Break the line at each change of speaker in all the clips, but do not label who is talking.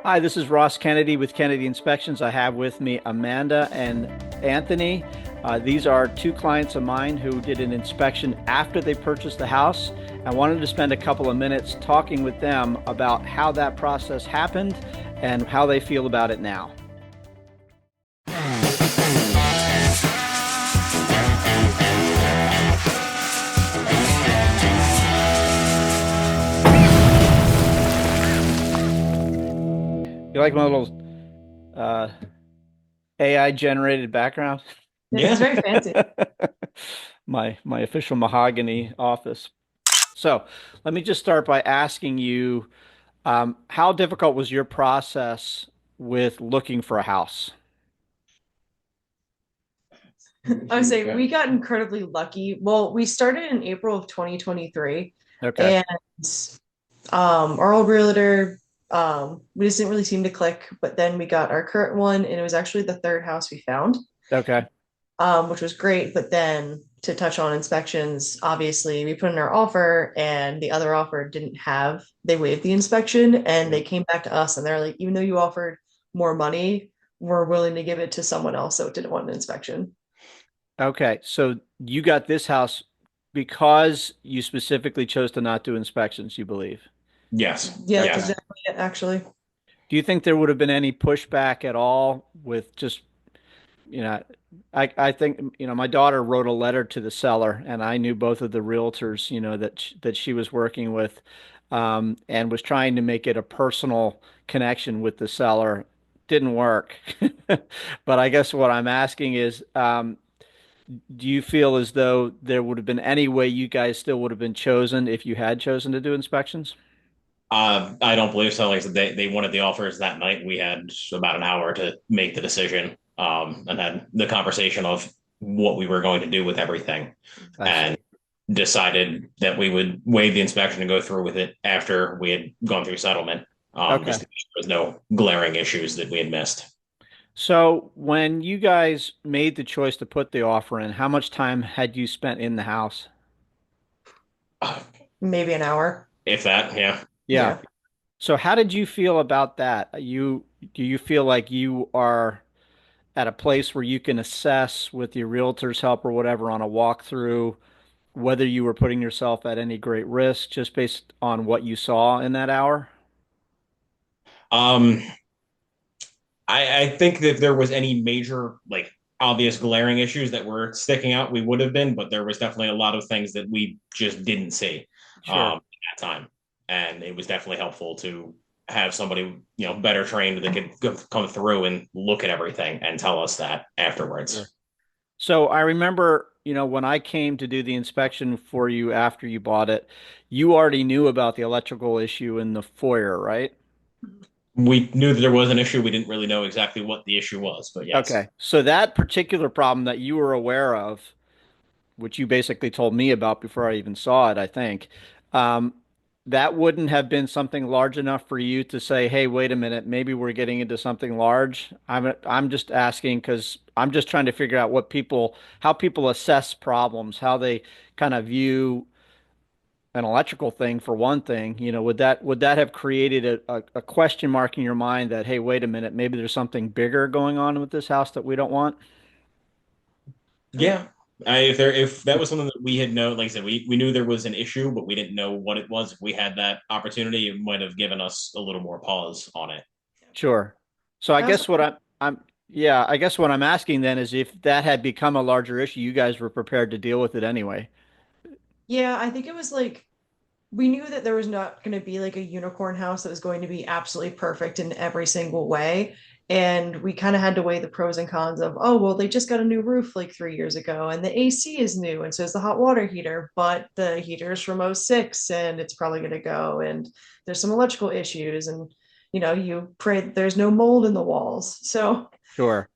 Hi, this is Ross Kennedy with Kennedy Inspections. I have with me Amanda and Anthony. These are two clients of mine who did an inspection after they purchased the house. I wanted to spend a couple of minutes talking with them about how that process happened and how they feel about it now. You like my little uh, AI generated background?
This is
Yeah.
very fancy.
My official mahogany office. So let me just start by asking you, how difficult was your process with looking for a house?
I would say we got incredibly lucky. Well, we started in April of 2023,
Okay.
and our old realtor, we just didn't really seem to click. But then we got our current one, and it was actually the third house we found,
Okay.
which was great. But then to touch on inspections, obviously we put in our offer, and the other offer didn't have. They waived the inspection, and they came back to us, and they're like, even though you offered more money, we're willing to give it to someone else that didn't want an inspection.
Okay. So you got this house because you specifically chose to not do inspections, you believe?
Yes.
Yeah, that's
Yes.
exactly it, actually.
Do you think there would have been any pushback at all with just, you know, I think, my daughter wrote a letter to the seller and I knew both of the realtors, that she was working with, and was trying to make it a personal connection with the seller. Didn't work. But I guess what I'm asking is, do you feel as though there would have been any way you guys still would have been chosen if you had chosen to do inspections?
I don't believe so. Like I said, they wanted the offers that night. We had about an hour to make the decision, and had the conversation of what we were going to do with everything,
I
and
see.
decided that we would waive the inspection and go through with it after we had gone through settlement. Just
Okay.
to make sure there was no glaring issues that we had missed.
So when you guys made the choice to put the offer in, how much time had you spent in the house?
Uh,
Maybe an hour.
if that, yeah.
Yeah.
Yeah.
So how did you feel about that? Do you feel like you are at a place where you can assess with your realtor's help or whatever on a walkthrough whether you were putting yourself at any great risk just based on what you saw in that hour?
Um, I think that if there was any major, like, obvious glaring issues that were sticking out, we would have been, but there was definitely a lot of things that we just didn't see
Sure.
at that time. And it was definitely helpful to have somebody, better trained that could come through and look at everything and tell us that
Sure.
afterwards.
So I remember, when I came to do the inspection for you after you bought it, you already knew about the electrical issue in the foyer, right?
We knew that there was an issue. We didn't really know exactly what the issue was, but yes.
Okay. So that particular problem that you were aware of, which you basically told me about before I even saw it, I think, um, that wouldn't have been something large enough for you to say, "Hey, wait a minute, maybe we're getting into something large." I'm just asking because I'm just trying to figure out how people assess problems, how they kind of view an electrical thing for one thing. Would that have created a question mark in your mind that, hey, wait a minute, maybe there's something bigger going on with this house that we don't want?
Yeah. If that was something that we had known, like I said, we knew there was an issue, but we didn't know what it was. If we had that opportunity, it might have given us a little more pause on it.
Sure. So I
I also,
guess I guess what I'm asking then is if that had become a larger issue, you guys were prepared to deal with it anyway.
yeah, I think it was like we knew that there was not going to be like a unicorn house that was going to be absolutely perfect in every single way. And we kind of had to weigh the pros and cons of, oh, well, they just got a new roof like 3 years ago, and the AC is new, and so is the hot water heater, but the heater is from '06 and it's probably going to go. And there's some electrical issues, and you pray that there's no mold in the walls. So
Sure.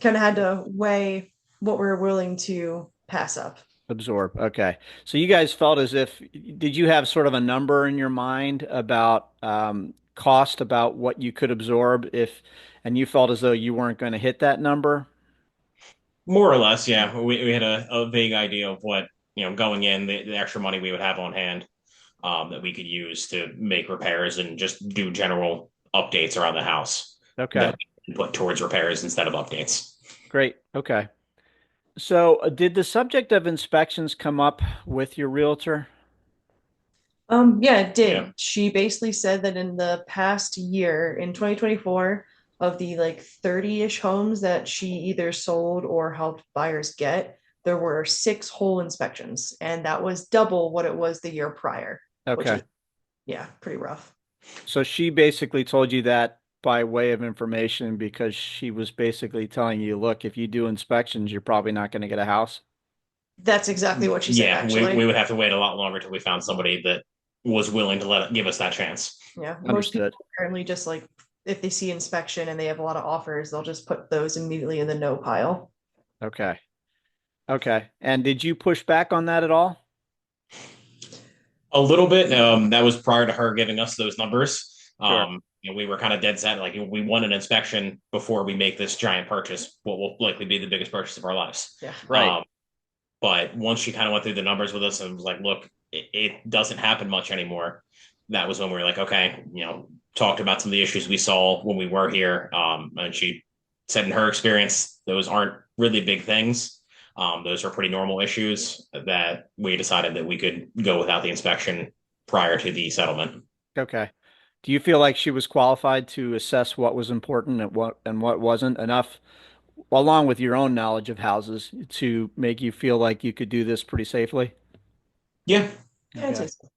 kind of had to weigh what we are willing to pass up.
Absorb. Okay. So you guys felt as if, did you have sort of a number in your mind about cost, about what you could absorb and you felt as though you weren't going to hit that number?
More or less, yeah. We had a vague idea of what, going in, the extra money we would have on hand, that we could use to make repairs and just do general updates around the house
Okay.
that we can put towards repairs instead of updates.
Great. Okay. So, did the subject of inspections come up with your realtor?
Yeah, it
Yeah.
did. She basically said that in the past year, in 2024, of the like 30-ish homes that she either sold or helped buyers get, there were six whole inspections, and that was double what it was the year prior, which
Okay.
is, yeah, pretty rough.
So she basically told you that by way of information because she was basically telling you, look, if you do inspections, you're probably not going to get a house.
That's exactly what she said,
Yeah, we
actually.
would have to wait a lot longer till we found somebody that was willing to give us that chance.
Yeah, most people
Understood.
apparently just like if they see inspection and they have a lot of offers, they'll just put those immediately in the no pile.
Okay. Okay. And did you push back on that at all?
A little bit. That was prior to her giving us those numbers.
Sure.
We were kind of dead set. Like we want an inspection before we make this giant purchase, what will likely be the biggest purchase of our lives.
Yeah.
Right.
Um, but once she kind of went through the numbers with us and was like, "Look, it doesn't happen much anymore." That was when we were like, "Okay," talked about some of the issues we saw when we were here. And she said, in her experience, those aren't really big things. Those are pretty normal issues that we decided that we could go without the inspection prior to the settlement.
Okay. Do you feel like she was qualified to assess what was important and what wasn't enough, along with your own knowledge of houses, to make you feel like you could do this pretty safely?
Yeah.
Yeah, I'd say
Okay.
so.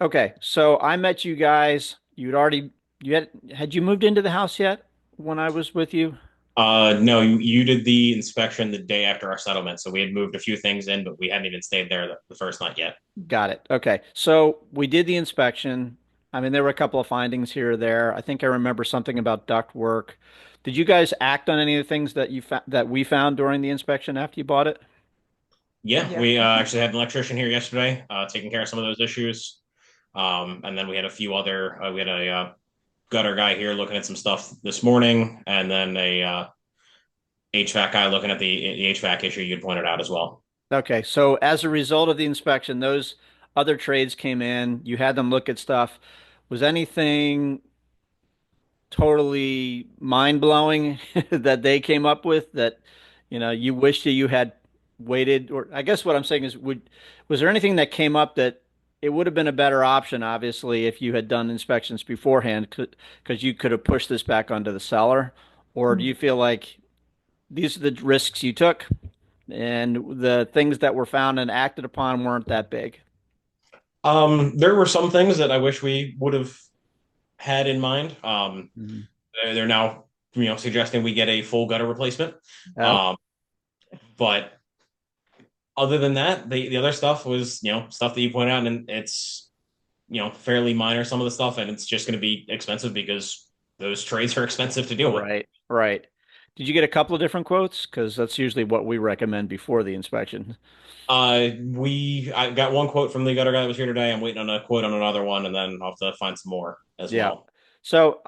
Okay. So I met you guys. Had you moved into the house yet when I was with you?
No, you did the inspection the day after our settlement, so we had moved a few things in, but we hadn't even stayed there the first night yet.
Got it. Okay. So we did the inspection. I mean, there were a couple of findings here or there. I think I remember something about duct work. Did you guys act on any of the things that we found during the inspection after you bought it?
Yeah,
Yeah.
we actually had an electrician here yesterday, taking care of some of those issues. And then we had a few other. We had a gutter guy here looking at some stuff this morning, and then a HVAC guy looking at the HVAC issue you'd pointed out as well.
Okay. So as a result of the inspection, those other trades came in. You had them look at stuff. Was anything totally mind-blowing that they came up with that, you wish that you had waited? Or I guess what I'm saying is, was there anything that came up that it would have been a better option, obviously, if you had done inspections beforehand, because you could have pushed this back onto the seller? Or do you feel like these are the risks you took and the things that were found and acted upon weren't that big?
There were some things that I wish we would have had in mind.
Mhm.
They're now suggesting we get a full gutter replacement.
Oh,
Um, but other than that, the other stuff was stuff that you pointed out, and it's fairly minor some of the stuff, and it's just going to be expensive because those trades are expensive to deal with.
right, right. Did you get a couple of different quotes? Because that's usually what we recommend before the inspection.
I got one quote from the gutter guy that was here today. I'm waiting on a quote on another one, and then I'll have to find some more as
Yeah.
well.
So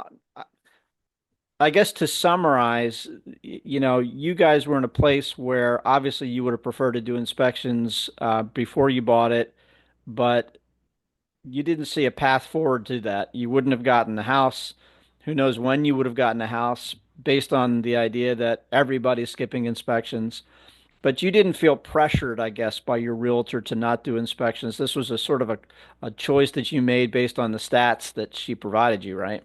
I guess to summarize, you guys were in a place where obviously you would have preferred to do inspections before you bought it, but you didn't see a path forward to that. You wouldn't have gotten the house. Who knows when you would have gotten a house based on the idea that everybody's skipping inspections. But you didn't feel pressured, I guess, by your realtor to not do inspections. This was a sort of a choice that you made based on the stats that she provided you, right?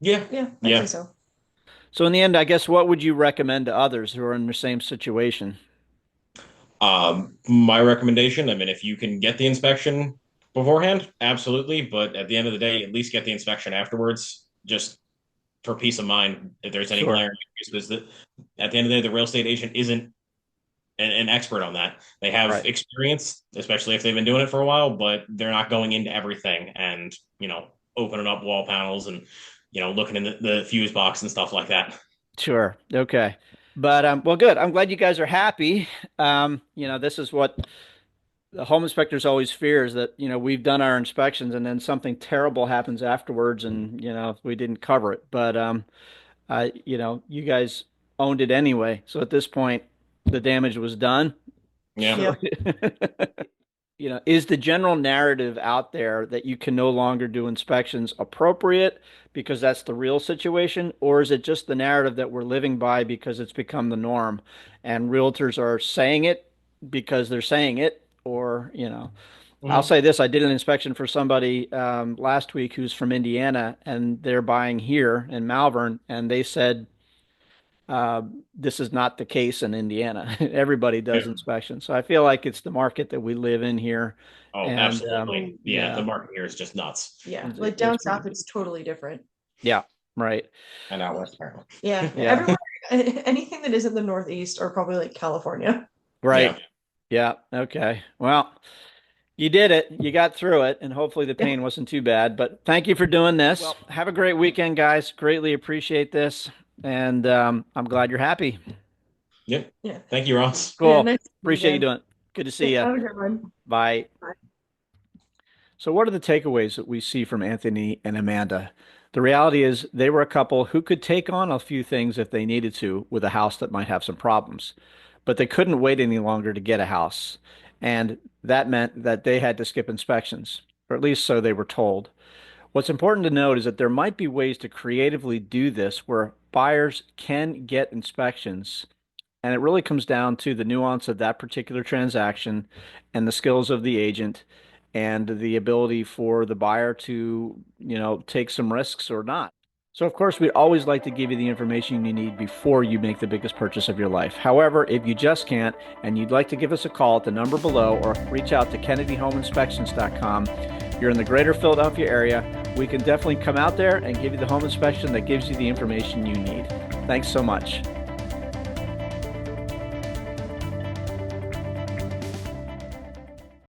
Yeah,
Yeah, I'd say
yeah.
so.
So in the end, I guess what would you recommend to others who are in the same situation?
My recommendation, I mean, if you can get the inspection beforehand, absolutely. But at the end of the day, at least get the inspection afterwards, just for peace of mind. If there's any
Sure.
glaring issues, because at the end of the day, the real estate agent isn't an expert on that. They have
Right.
experience, especially if they've been doing it for a while, but they're not going into everything and opening up wall panels and looking in the fuse box and stuff like that.
Sure. Okay. But well, good. I'm glad you guys are happy. This is what the home inspectors always fear is that, we've done our inspections and then something terrible happens afterwards and, we didn't cover it. But you guys owned it anyway. So at this point, the damage was done.
Yeah.
So
Yeah.
is the general narrative out there that you can no longer do inspections appropriate because that's the real situation, or is it just the narrative that we're living by because it's become the norm and realtors are saying it because they're saying it, or, I'll
Mhm.
say this, I did an inspection for somebody last week who's from Indiana and they're buying here in Malvern, and they said this is not the case in Indiana. Everybody does
Yeah.
inspections. So I feel like it's the market that we live in here.
Oh,
And
absolutely. Yeah, the
yeah,
market here is just nuts.
Yeah,
it's,
like
it's
down
pretty
south,
good.
it's totally different.
Yeah, right.
And out west, apparently.
Yeah,
Yeah,
everywhere, anything that isn't the Northeast or probably like California.
Yeah.
right. Yeah. Okay. Well, you did it. You got through it, and hopefully the
Yeah,
pain wasn't too bad. But thank you for doing this. Well, have a great weekend, guys. Greatly appreciate this. And I'm glad you're happy.
Yep.
yeah,
Thank you, Ross.
yeah.
Cool.
Nice to meet you
Appreciate you
again.
doing it. Good to
Yeah,
see you.
have a good one.
Bye.
Bye.
So, what are the takeaways that we see from Anthony and Amanda? The reality is, they were a couple who could take on a few things if they needed to with a house that might have some problems, but they couldn't wait any longer to get a house. And that meant that they had to skip inspections, or at least so they were told. What's important to note is that there might be ways to creatively do this where buyers can get inspections, and it really comes down to the nuance of that particular transaction and the skills of the agent and the ability for the buyer to, take some risks or not. So, of course, we'd always like to give you the information you need before you make the biggest purchase of your life. However, if you just can't and you'd like to give us a call at the number below or reach out to KennedyHomeInspections.com, you're in the greater Philadelphia area, we can definitely come out there and give you the home inspection that gives you the information you need. Thanks so much.